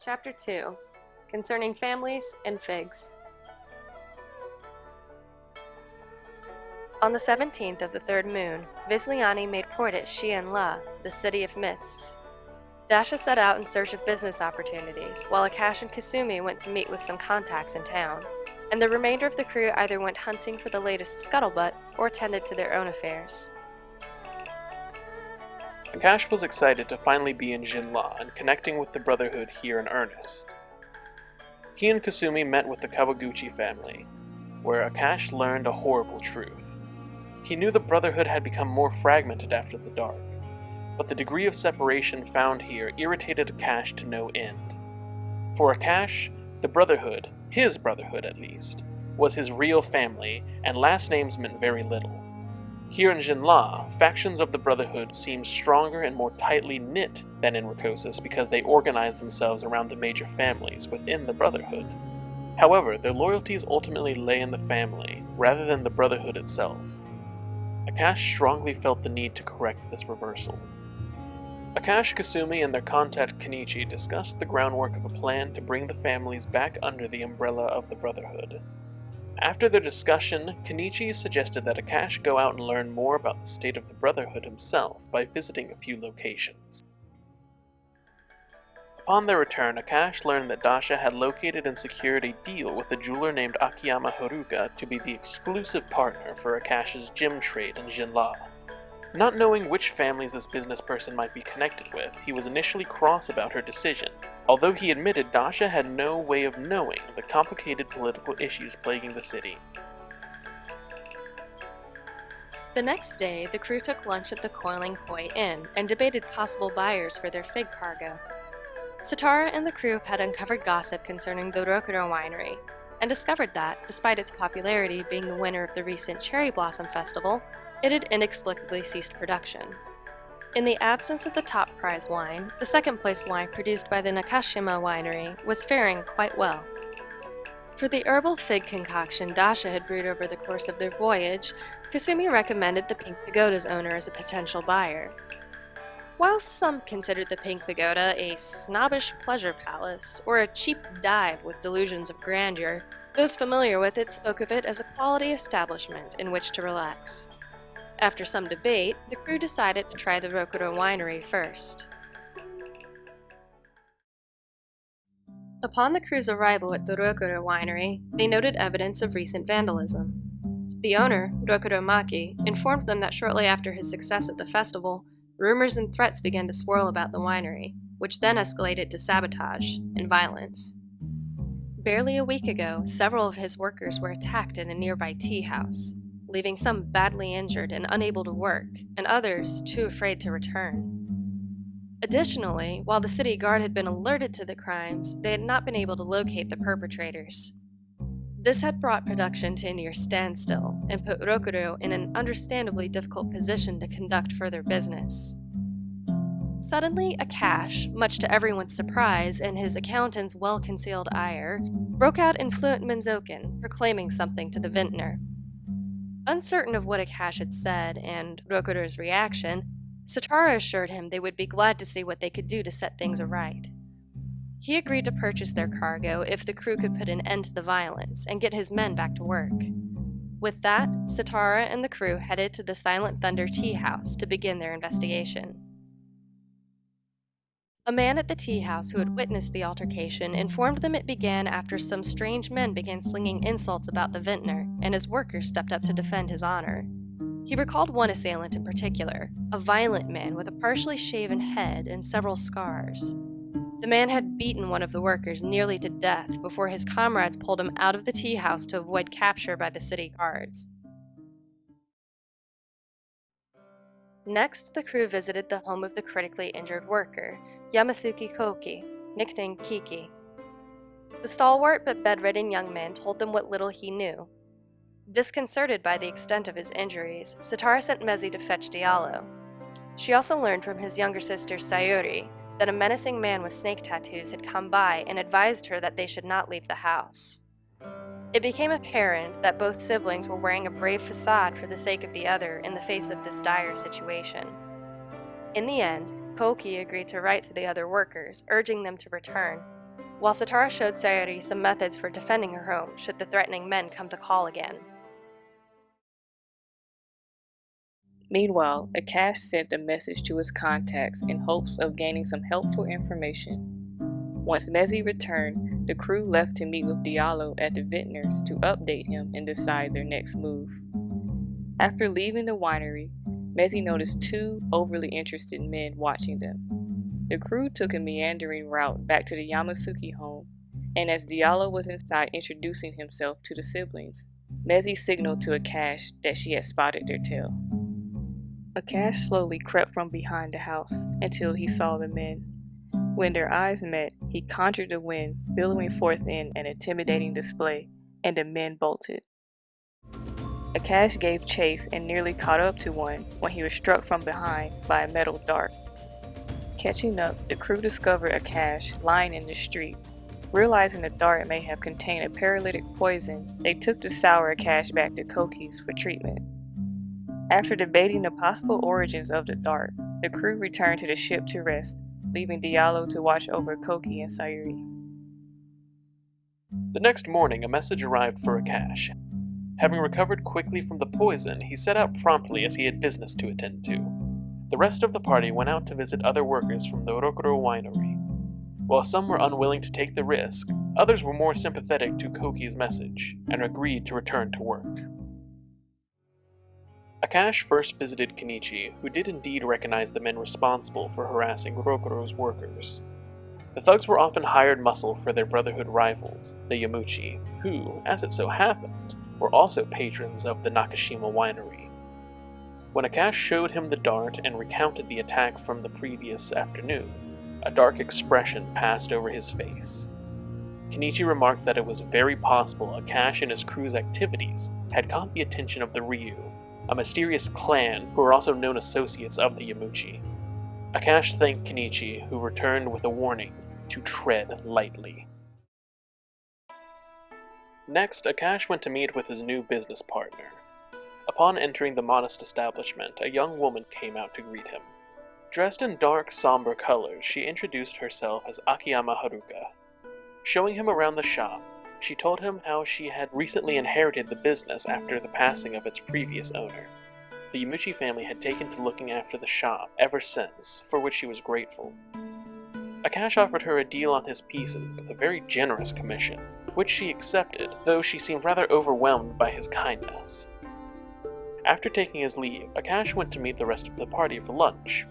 Chapter 2, Concerning Families and Figs. On the 17th of the third moon, Viz Leany made port at Shenyang, the city of mists. Dasha set out in search of business opportunities, while Akash and Kasumi went to meet with some contacts in town, and the remainder of the crew either went hunting for the latest scuttlebutt or tended to their own affairs. Akash was excited to finally be in Jinla and connecting with the Brotherhood here in earnest. He and Kasumi met with the Kawaguchi family, where Akash learned a horrible truth. He knew the Brotherhood had become more fragmented after the Dark, but the degree of separation found here irritated Akash to no end. For Akash, the Brotherhood, his Brotherhood at least, was his real family, and last names meant very little. Here in Jinla, factions of the Brotherhood seemed stronger and more tightly knit than in Rakosis because they organized themselves around the major families within the Brotherhood. However, their loyalties ultimately lay in the family, rather than the Brotherhood itself. Akash strongly felt the need to correct this reversal. Akash, Kasumi, and their contact Kenichi discussed the groundwork of a plan to bring the families back under the umbrella of the Brotherhood. After their discussion, Kenichi suggested that Akash go out and learn more about the state of the Brotherhood himself by visiting a few locations. Upon their return, Akash learned that Dasha had located and secured a deal with a jeweler named Akiyama Haruka to be the exclusive partner for Akash's gem trade in Jinla. Not knowing which families this business person might be connected with, he was initially cross about her decision, although he admitted Dasha had no way of knowing the complicated political issues plaguing the city. The next day, the crew took lunch at the Coiling Koi Inn and debated possible buyers for their fig cargo. Satara and the crew had uncovered gossip concerning the Rokuro winery, and discovered that, despite its popularity being the winner of the recent Cherry Blossom Festival, it had inexplicably ceased production. In the absence of the top prize wine, the second-place wine produced by the Nakashima winery was faring quite well. For the herbal fig concoction Dasha had brewed over the course of their voyage, Kasumi recommended the Pink Pagoda's owner as a potential buyer. While some considered the Pink Pagoda a snobbish pleasure palace or a cheap dive with delusions of grandeur, those familiar with it spoke of it as a quality establishment in which to relax. After some debate, the crew decided to try the Rokuro winery first. Upon the crew's arrival at the Rokuro winery, they noted evidence of recent vandalism. The owner, Rokuro Maki, informed them that shortly after his success at the festival, rumors and threats began to swirl about the winery, which then escalated to sabotage and violence. Barely a week ago, several of his workers were attacked in a nearby tea house, leaving some badly injured and unable to work, and others too afraid to return. Additionally, while the city guard had been alerted to the crimes, they had not been able to locate the perpetrators. This had brought production to a near standstill, and put Rokuro in an understandably difficult position to conduct further business. Suddenly, Akash, much to everyone's surprise and his accountant's well-concealed ire, broke out in fluent Manzokan, proclaiming something to the vintner. Uncertain of what Akash had said and Rokuro's reaction, Satara assured him they would be glad to see what they could do to set things aright. He agreed to purchase their cargo if the crew could put an end to the violence and get his men back to work. With that, Satara and the crew headed to the Silent Thunder tea house to begin their investigation. A man at the tea house who had witnessed the altercation informed them it began after some strange men began slinging insults about the vintner, and his workers stepped up to defend his honor. He recalled one assailant in particular, a violent man with a partially shaven head and several scars. The man had beaten one of the workers nearly to death before his comrades pulled him out of the tea house to avoid capture by the city guards. Next, the crew visited the home of the critically injured worker, Yamasuki Koki, nicknamed Kiki. The stalwart but bedridden young man told them what little he knew. Disconcerted by the extent of his injuries, Satara sent Mezi to fetch Diallo. She also learned from his younger sister Sayuri that a menacing man with snake tattoos had come by and advised her that they should not leave the house. It became apparent that both siblings were wearing a brave facade for the sake of the other in the face of this dire situation. In the end, Koki agreed to write to the other workers, urging them to return, while Satara showed Sayori some methods for defending her home should the threatening men come to call again. Meanwhile, Akash sent a message to his contacts in hopes of gaining some helpful information. Once Mezi returned, the crew left to meet with Diallo at the vintners to update him and decide their next move. After leaving the winery, Mezi noticed two overly interested men watching them. The crew took a meandering route back to the Yamasuki home, and as Diallo was inside introducing himself to the siblings, Mezi signaled to Akash that she had spotted their tail. Akash slowly crept from behind the house until he saw the men. When their eyes met, he conjured the wind, billowing forth in an intimidating display, and the men bolted. Akash gave chase and nearly caught up to one when he was struck from behind by a metal dart. Catching up, the crew discovered Akash lying in the street. Realizing the dart may have contained a paralytic poison, they took the sour Akash back to Koki's for treatment. After debating the possible origins of the dart, the crew returned to the ship to rest, leaving Diallo to watch over Koki and Sayuri. The next morning, a message arrived for Akash. Having recovered quickly from the poison, he set out promptly as he had business to attend to. The rest of the party went out to visit other workers from the Rokuro winery. While some were unwilling to take the risk, others were more sympathetic to Koki's message and agreed to return to work. Akash first visited Kenichi, who did indeed recognize the men responsible for harassing Rokuro's workers. The thugs were often hired muscle for their brotherhood rivals, the Yamuchi, who, as it so happened, were also patrons of the Nakashima winery. When Akash showed him the dart and recounted the attack from the previous afternoon, a dark expression passed over his face. Kenichi remarked that it was very possible Akash and his crew's activities had caught the attention of the Ryu, a mysterious clan who were also known associates of the Yamuchi. Akash thanked Kenichi, who returned with a warning to tread lightly. Next, Akash went to meet with his new business partner. Upon entering the modest establishment, a young woman came out to greet him. Dressed in dark, somber colors, she introduced herself as Akiyama Haruka. Showing him around the shop, she told him how she had recently inherited the business after the passing of its previous owner. The Yamuchi family had taken to looking after the shop ever since, for which she was grateful. Akash offered her a deal on his pieces with a very generous commission, which she accepted, though she seemed rather overwhelmed by his kindness. After taking his leave, Akash went to meet the rest of the party for lunch.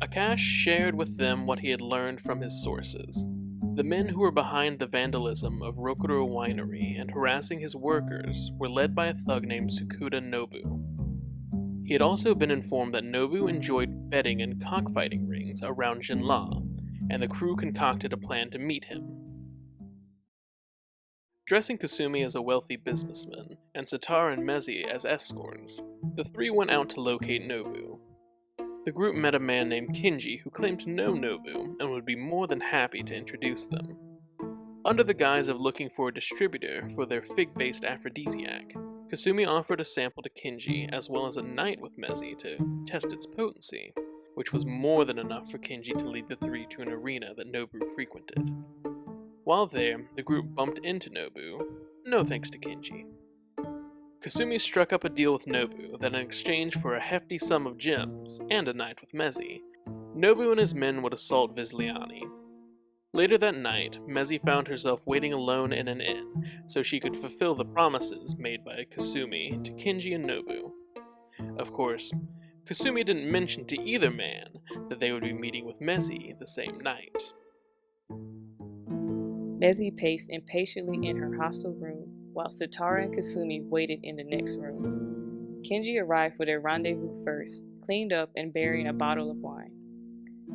Akash shared with them what he had learned from his sources. The men who were behind the vandalism of Rokuro Winery and harassing his workers were led by a thug named Tsukuda Nobu. He had also been informed that Nobu enjoyed betting in cockfighting rings around Jinla, and the crew concocted a plan to meet him. Dressing Kasumi as a wealthy businessman, and Satara and Mezi as escorts, the three went out to locate Nobu. The group met a man named Kinji who claimed to know Nobu and would be more than happy to introduce them. Under the guise of looking for a distributor for their fig-based aphrodisiac, Kasumi offered a sample to Kinji as well as a night with Mezi to test its potency, which was more than enough for Kinji to lead the three to an arena that Nobu frequented. While there, the group bumped into Nobu, no thanks to Kinji. Kasumi struck up a deal with Nobu that in exchange for a hefty sum of gems and a night with Mezi, Nobu and his men would assault Viz Leany. Later that night, Mezi found herself waiting alone in an inn so she could fulfill the promises made by Kasumi to Kinji and Nobu. Of course, Kasumi didn't mention to either man that they would be meeting with Mezi the same night. Mezi paced impatiently in her hostel room, while Satara and Kasumi waited in the next room. Kinji arrived for their rendezvous first, cleaned up and bearing a bottle of wine.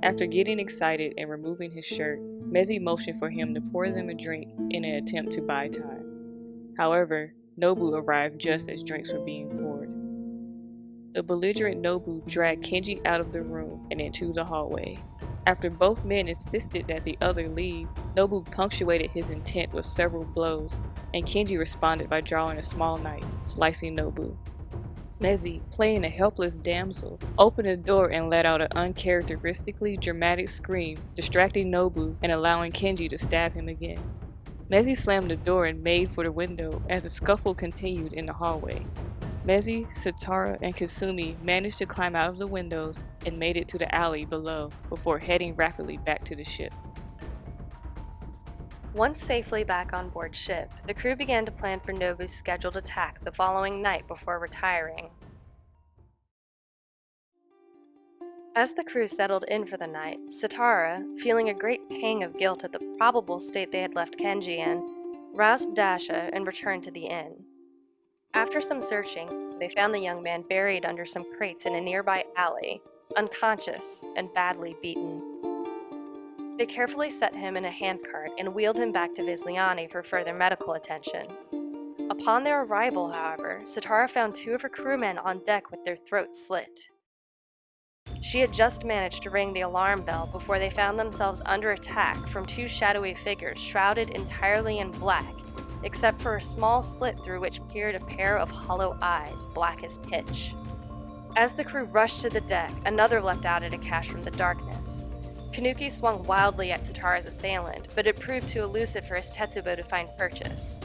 After getting excited and removing his shirt, Mezi motioned for him to pour them a drink in an attempt to buy time. However, Nobu arrived just as drinks were being poured. The belligerent Nobu dragged Kinji out of the room and into the hallway. After both men insisted that the other leave, Nobu punctuated his intent with several blows, and Kinji responded by drawing a small knife, slicing Nobu. Mezi, playing a helpless damsel, opened the door and let out an uncharacteristically dramatic scream, distracting Nobu and allowing Kenji to stab him again. Mezi slammed the door and made for the window as the scuffle continued in the hallway. Mezi, Satara, and Kasumi managed to climb out of the windows and made it to the alley below before heading rapidly back to the ship. Once safely back on board ship, the crew began to plan for Nobu's scheduled attack the following night before retiring. As the crew settled in for the night, Satara, feeling a great pang of guilt at the probable state they had left Kenji in, roused Dasha and returned to the inn. After some searching, they found the young man buried under some crates in a nearby alley, unconscious and badly beaten. They carefully set him in a handcart and wheeled him back to Viz Leany for further medical attention. Upon their arrival, however, Satara found two of her crewmen on deck with their throats slit. She had just managed to ring the alarm bell before they found themselves under attack from two shadowy figures shrouded entirely in black, except for a small slit through which peered a pair of hollow eyes, black as pitch. As the crew rushed to the deck, another leapt out at Akash from the darkness. Kanuki swung wildly at Satara's assailant, but it proved too elusive for his Tetsubo to find purchase.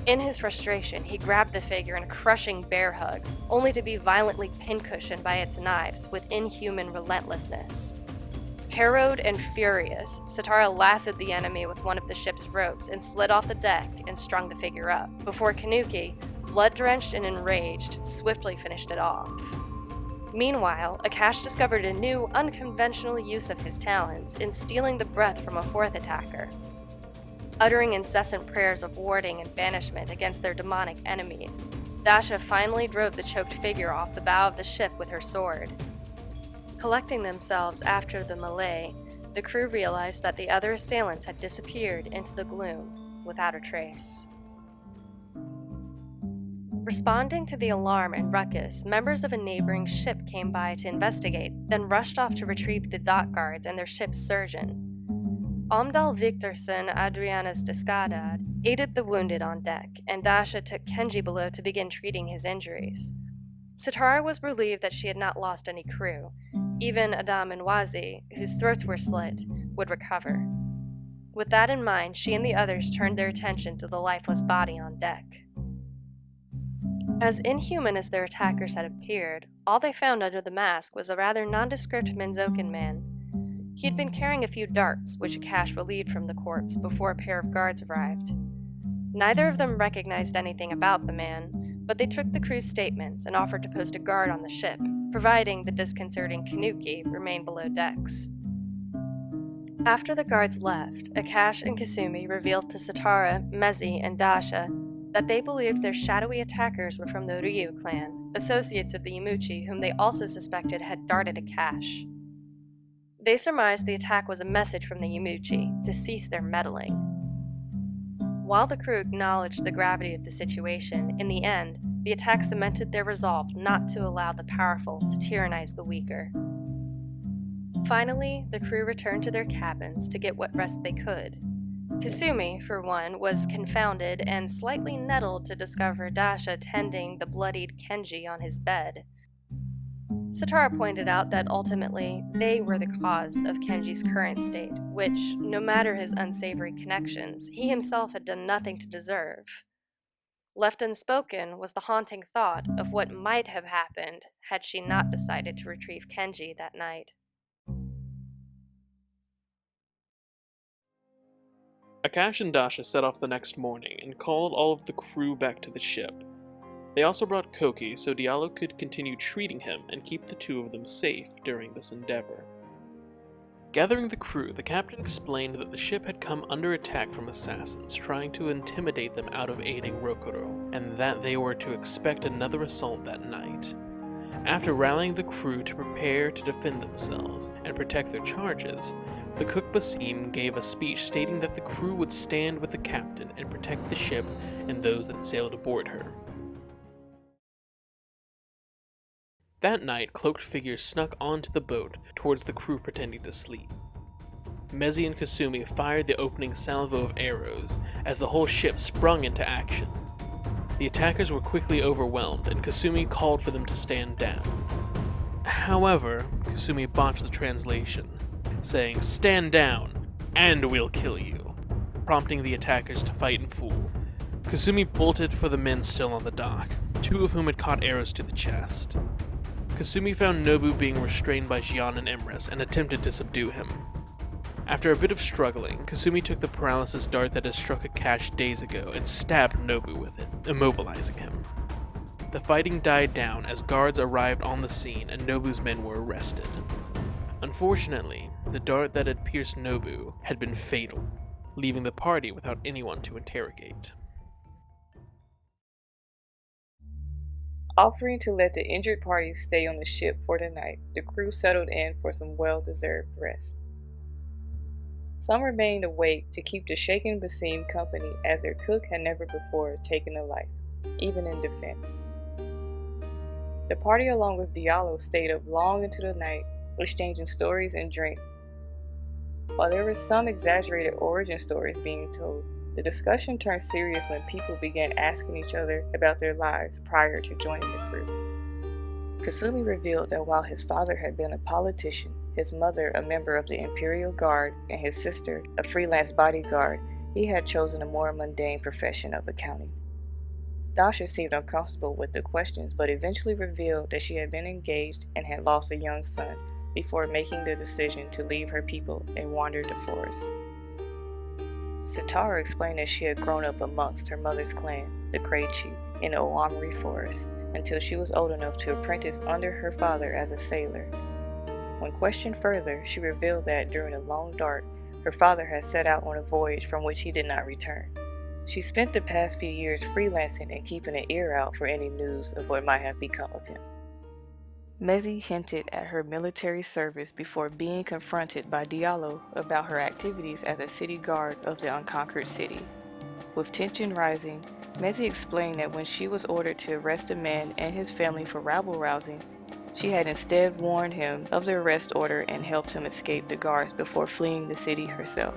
In his frustration, he grabbed the figure in a crushing bear hug, only to be violently pincushioned by its knives with inhuman relentlessness. Harrowed and furious, Satara lassoed the enemy with one of the ship's ropes and slid off the deck and strung the figure up, before Kanuki, blood-drenched and enraged, swiftly finished it off. Meanwhile, Akash discovered a new, unconventional use of his talents in stealing the breath from a fourth attacker. Uttering incessant prayers of warding and banishment against their demonic enemies, Dasha finally drove the choked figure off the bow of the ship with her sword. Collecting themselves after the melee, the crew realized that the other assailants had disappeared into the gloom without a trace. Responding to the alarm and ruckus, members of a neighboring ship came by to investigate, then rushed off to retrieve the dock guards and their ship's surgeon. Omdal Victorson Adrianus Descadad aided the wounded on deck, and Dasha took Kenji below to begin treating his injuries. Satara was relieved that she had not lost any crew. Even Adam and Wazi, whose throats were slit, would recover. With that in mind, she and the others turned their attention to the lifeless body on deck. As inhuman as their attackers had appeared, all they found under the mask was a rather nondescript Menzokan man. He had been carrying a few darts, which Akash relieved from the corpse before a pair of guards arrived. Neither of them recognized anything about the man, but they took the crew's statements and offered to post a guard on the ship, providing the disconcerting Kanuki remained below decks. After the guards left, Akash and Kasumi revealed to Satara, Mezi, and Dasha that they believed their shadowy attackers were from the Ryu clan, associates of the Yamuchi whom they also suspected had darted Akash. They surmised the attack was a message from the Yamuchi to cease their meddling. While the crew acknowledged the gravity of the situation, in the end, the attack cemented their resolve not to allow the powerful to tyrannize the weaker. Finally, the crew returned to their cabins to get what rest they could. Kasumi, for one, was confounded and slightly nettled to discover Dasha tending the bloodied Kenji on his bed. Satara pointed out that ultimately they were the cause of Kenji's current state, which, no matter his unsavory connections, he himself had done nothing to deserve. Left unspoken was the haunting thought of what might have happened had she not decided to retrieve Kenji that night. Akash and Dasha set off the next morning and called all of the crew back to the ship. They also brought Koki so Diallo could continue treating him and keep the two of them safe during this endeavor. Gathering the crew, the captain explained that the ship had come under attack from assassins trying to intimidate them out of aiding Rokuro, and that they were to expect another assault that night. After rallying the crew to prepare to defend themselves and protect their charges, the cook Basim gave a speech stating that the crew would stand with the captain and protect the ship and those that sailed aboard her. That night, cloaked figures snuck onto the boat towards the crew pretending to sleep. Mezi and Kasumi fired the opening salvo of arrows as the whole ship sprung into action. The attackers were quickly overwhelmed, and Kasumi called for them to stand down. However, Kasumi botched the translation, saying, "Stand down, and we'll kill you," prompting the attackers to fight in full. Kasumi bolted for the men still on the dock, 2 of whom had caught arrows to the chest. Kasumi found Nobu being restrained by Jian and Imris and attempted to subdue him. After a bit of struggling, Kasumi took the paralysis dart that had struck Akash days ago and stabbed Nobu with it, immobilizing him. The fighting died down as guards arrived on the scene and Nobu's men were arrested. Unfortunately, the dart that had pierced Nobu had been fatal, leaving the party without anyone to interrogate. Offering to let the injured parties stay on the ship for the night, the crew settled in for some well-deserved rest. Some remained awake to keep the shaken Basim company as their cook had never before taken a life, even in defense. The party along with Diallo stayed up long into the night, exchanging stories and drink. While there were some exaggerated origin stories being told, the discussion turned serious when people began asking each other about their lives prior to joining the crew. Kasumi revealed that while his father had been a politician, his mother a member of the Imperial Guard, and his sister a freelance bodyguard, he had chosen a more mundane profession of accounting. Dasha seemed uncomfortable with the questions, but eventually revealed that she had been engaged and had lost a young son before making the decision to leave her people and wander the forest. Sitara explained that she had grown up amongst her mother's clan, the Kraichi, in the Oamri forest, until she was old enough to apprentice under her father as a sailor. When questioned further, she revealed that during a long dark, her father had set out on a voyage from which he did not return. She spent the past few years freelancing and keeping an ear out for any news of what might have become of him. Mezi hinted at her military service before being confronted by Diallo about her activities as a city guard of the unconquered city. With tension rising, Mezi explained that when she was ordered to arrest a man and his family for rabble-rousing, she had instead warned him of the arrest order and helped him escape the guards before fleeing the city herself.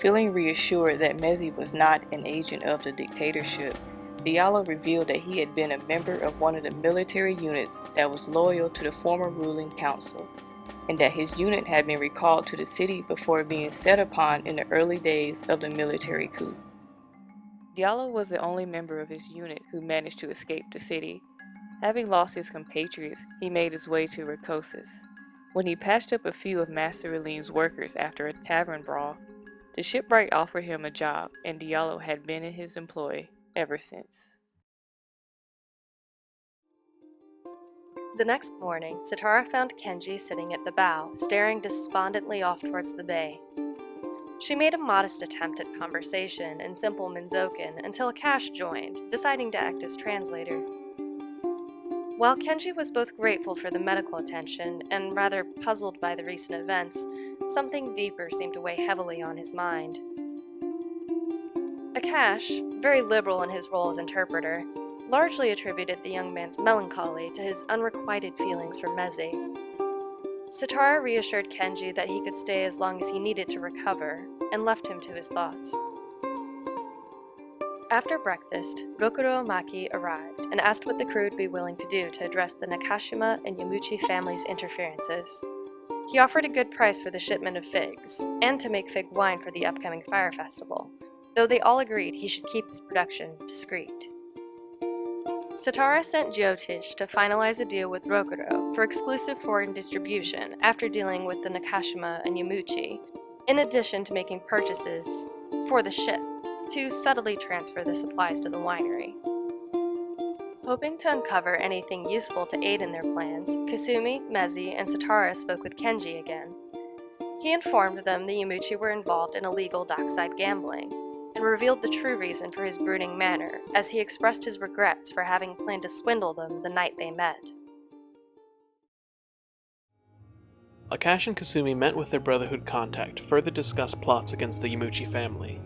Feeling reassured that Mezi was not an agent of the dictatorship, Diallo revealed that he had been a member of one of the military units that was loyal to the former ruling council, and that his unit had been recalled to the city before being set upon in the early days of the military coup. Diallo was the only member of his unit who managed to escape the city. Having lost his compatriots, he made his way to Rakosis. When he patched up a few of Master Relim's workers after a tavern brawl, the shipwright offered him a job, and Diallo had been in his employ ever since. The next morning, Sitara found Kenji sitting at the bow, staring despondently off towards the bay. She made a modest attempt at conversation in simple Minzokan until Akash joined, deciding to act as translator. While Kenji was both grateful for the medical attention and rather puzzled by the recent events, something deeper seemed to weigh heavily on his mind. Akash, very liberal in his role as interpreter, largely attributed the young man's melancholy to his unrequited feelings for Mezi. Sitara reassured Kenji that he could stay as long as he needed to recover, and left him to his thoughts. After breakfast, Rokuro Maki arrived and asked what the crew would be willing to do to address the Nakashima and Yamuchi families' interferences. He offered a good price for the shipment of figs, and to make fig wine for the upcoming fire festival, though they all agreed he should keep his production discreet. Sitara sent Jyotish to finalize a deal with Rokuro for exclusive foreign distribution after dealing with the Nakashima and Yamuchi, in addition to making purchases for the ship to subtly transfer the supplies to the winery. Hoping to uncover anything useful to aid in their plans, Kasumi, Mezi, and Sitara spoke with Kenji again. He informed them the Yamuchi were involved in illegal dockside gambling, and revealed the true reason for his brooding manner, as he expressed his regrets for having planned to swindle them the night they met. Akash and Kasumi met with their Brotherhood contact to further discuss plots against the Yamuchi family.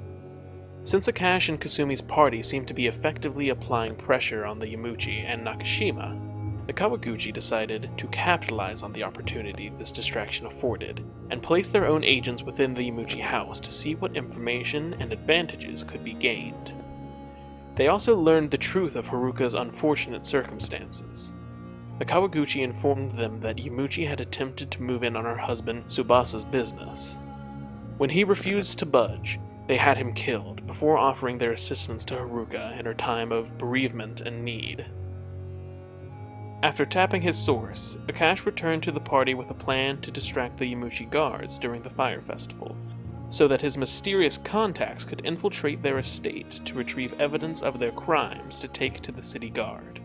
Since Akash and Kasumi's party seemed to be effectively applying pressure on the Yamuchi and Nakashima, the Kawaguchi decided to capitalize on the opportunity this distraction afforded, and place their own agents within the Yamuchi house to see what information and advantages could be gained. They also learned the truth of Haruka's unfortunate circumstances. The Kawaguchi informed them that Yamuchi had attempted to move in on her husband Tsubasa's business. When he refused to budge, they had him killed before offering their assistance to Haruka in her time of bereavement and need. After tapping his source, Akash returned to the party with a plan to distract the Yamuchi guards during the fire festival, so that his mysterious contacts could infiltrate their estate to retrieve evidence of their crimes to take to the city guard.